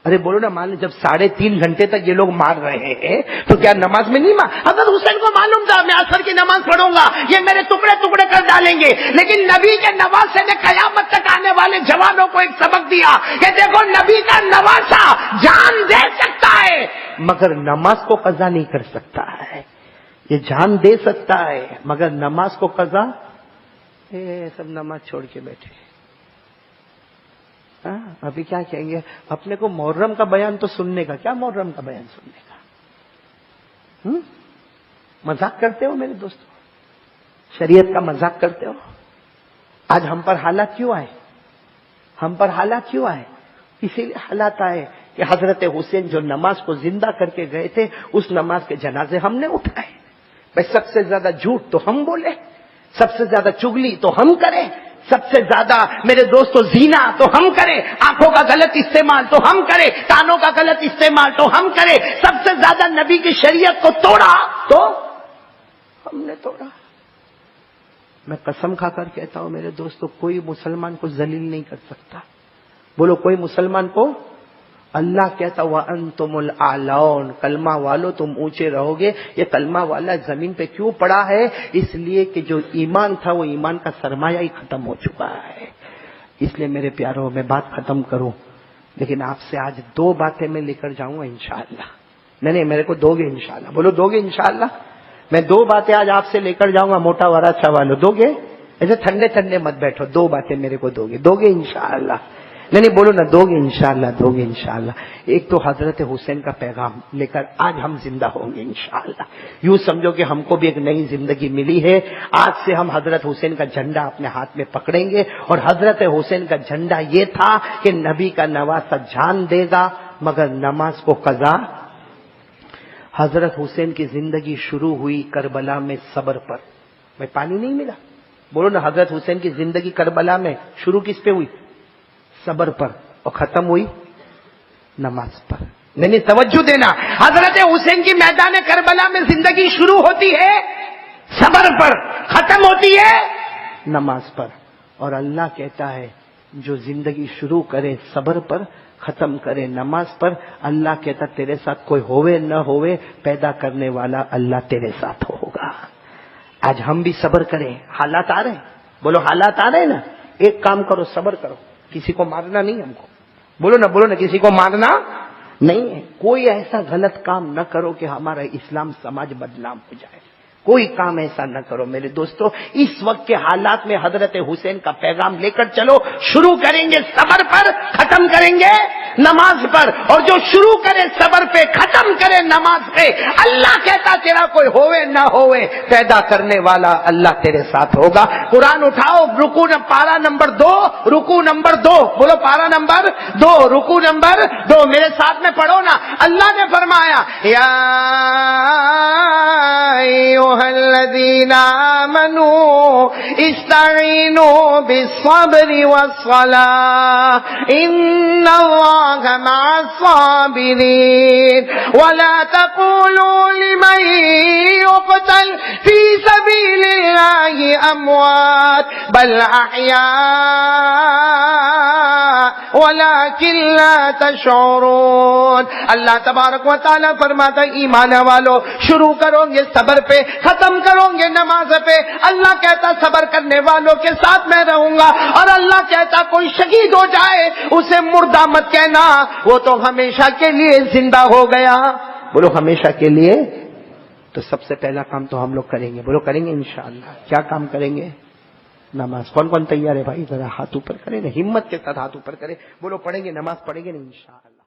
ارے بولو نا, مان لو جب 3.5 گھنٹے تک یہ لوگ مار رہے ہیں تو کیا نماز میں نہیں مار؟ حضرت حسین کو معلوم تھا میں عصر کی نماز پڑھوں گا یہ میرے ٹکڑے ٹکڑے کر ڈالیں گے, لیکن نبی کے نواسے نے قیامت تک آنے والے جوانوں کو ایک سبق دیا کہ دیکھو نبی کا نواسا جان دے سکتا ہے مگر نماز کو قضا نہیں کر سکتا ہے. یہ جان دے سکتا ہے مگر نماز کو قضا. سب نماز چھوڑ کے بیٹھے. ابھی کیا کہیں گے اپنے کو؟ محرم کا بیان تو سننے کا. کیا محرم کا بیان سننے کا؟ مذاق کرتے ہو میرے دوستو, شریعت کا مذاق کرتے ہو. آج ہم پر حالات کیوں آئے؟ ہم پر حالات کیوں آئے؟ اسی لیے حالات آئے کہ حضرت حسین جو نماز کو زندہ کر کے گئے تھے اس نماز کے جنازے ہم نے اٹھائے. بھائی سب سے زیادہ جھوٹ تو ہم بولے, سب سے زیادہ چگلی تو ہم کریں, سب سے زیادہ میرے دوستو زینا تو ہم کریں, آنکھوں کا غلط استعمال تو ہم کریں, کانوں کا غلط استعمال تو ہم کریں, سب سے زیادہ نبی کی شریعت کو توڑا تو ہم نے توڑا. میں قسم کھا کر کہتا ہوں میرے دوستو, کوئی مسلمان کو ذلیل نہیں کر سکتا. بولو کوئی مسلمان کو. اللہ کہتا وَأَنْتُمُ الْأَعْلَوْنَ, کلمہ والو تم اونچے رہو گے. یہ کلمہ والا زمین پہ کیوں پڑا ہے؟ اس لیے کہ جو ایمان تھا وہ ایمان کا سرمایہ ہی ختم ہو چکا ہے. اس لیے میرے پیاروں میں بات ختم کروں, لیکن آپ سے آج 2 باتیں میں لے کر جاؤں گا انشاءاللہ. نہیں میرے کو دو گے انشاءاللہ. بولو دو گے انشاءاللہ. میں 2 باتیں آج آپ سے لے کر جاؤں گا. موٹا والا سوال دو گے؟ ایسے ٹھنڈے ٹھنڈے مت بیٹھو. 2 باتیں میرے کو دو گے انشاءاللہ. نہیں بولو نا, دو گے انشاءاللہ. ایک تو حضرت حسین کا پیغام لے کر آج ہم زندہ ہوں گے انشاءاللہ. یوں سمجھو کہ ہم کو بھی ایک نئی زندگی ملی ہے. آج سے ہم حضرت حسین کا جھنڈا اپنے ہاتھ میں پکڑیں گے, اور حضرت حسین کا جھنڈا یہ تھا کہ نبی کا نواسا جان دے گا مگر نماز کو قضا. حضرت حسین کی زندگی شروع ہوئی کربلا میں صبر پر. میں پانی نہیں ملا, بولو نا. حضرت حسین کی زندگی کربلا میں شروع کس پہ ہوئی؟ صبر پر, اور ختم ہوئی نماز پر. نہیں توجہ دینا, حضرت حسین کی میدان کربلا میں زندگی شروع ہوتی ہے صبر پر, ختم ہوتی ہے نماز پر. اور اللہ کہتا ہے جو زندگی شروع کرے صبر پر, ختم کرے نماز پر, اللہ کہتا تیرے ساتھ کوئی ہوئے نہ ہوئے, پیدا کرنے والا اللہ تیرے ساتھ ہوگا. آج ہم بھی صبر کریں. حالات آ رہے ہیں, بولو حالات آ رہے ہیں نا. ایک کام کرو, صبر کرو. کسی کو مارنا نہیں ہم کو, بولو نا, کسی کو مارنا نہیں ہے. کوئی ایسا غلط کام نہ کرو کہ ہمارا اسلام سماج بدنام ہو جائے. کوئی کام ایسا نہ کرو میرے دوستو. اس وقت کے حالات میں حضرت حسین کا پیغام لے کر چلو. شروع کریں گے صبر پر, ختم کریں گے نماز پر. اور جو شروع کرے صبر پہ, ختم کرے نماز پہ, اللہ کہتا تیرا کوئی ہوئے نہ ہوئے, پیدا کرنے والا اللہ تیرے ساتھ ہوگا. قرآن اٹھاؤ, رکوع پارہ نمبر 2, رکوع نمبر 2, بولو پارہ نمبر 2, رکوع نمبر 2. میرے ساتھ میں پڑھو نا. اللہ نے فرمایا یا الذین آمنوا استعینوا بالصبر والصلاة ان اللہ مع الصابرین ولا تقولوا لمن يقتل في سبيل الله اموات بل احیاء ولكن لا تشعرون. اللہ تبارک و تعالیٰ فرماتا ایمان والو, شروع کرو گے صبر پہ, ختم کرو گے نماز پہ. اللہ کہتا صبر کرنے والوں کے ساتھ میں رہوں گا. اور اللہ کہتا کوئی شہید ہو جائے اسے مردہ مت کہنا, وہ تو ہمیشہ کے لیے زندہ ہو گیا. بولو ہمیشہ کے لیے. تو سب سے پہلا کام تو ہم لوگ کریں گے, بولو کریں گے انشاءاللہ. کیا کام کریں گے؟ نماز. کون کون تیار ہے بھائی؟ ذرا ہاتھ اوپر کریں نا, ہمت کے ساتھ ہاتھ اوپر کریں. بولو پڑھیں گے, نماز پڑھیں گے نا انشاءاللہ.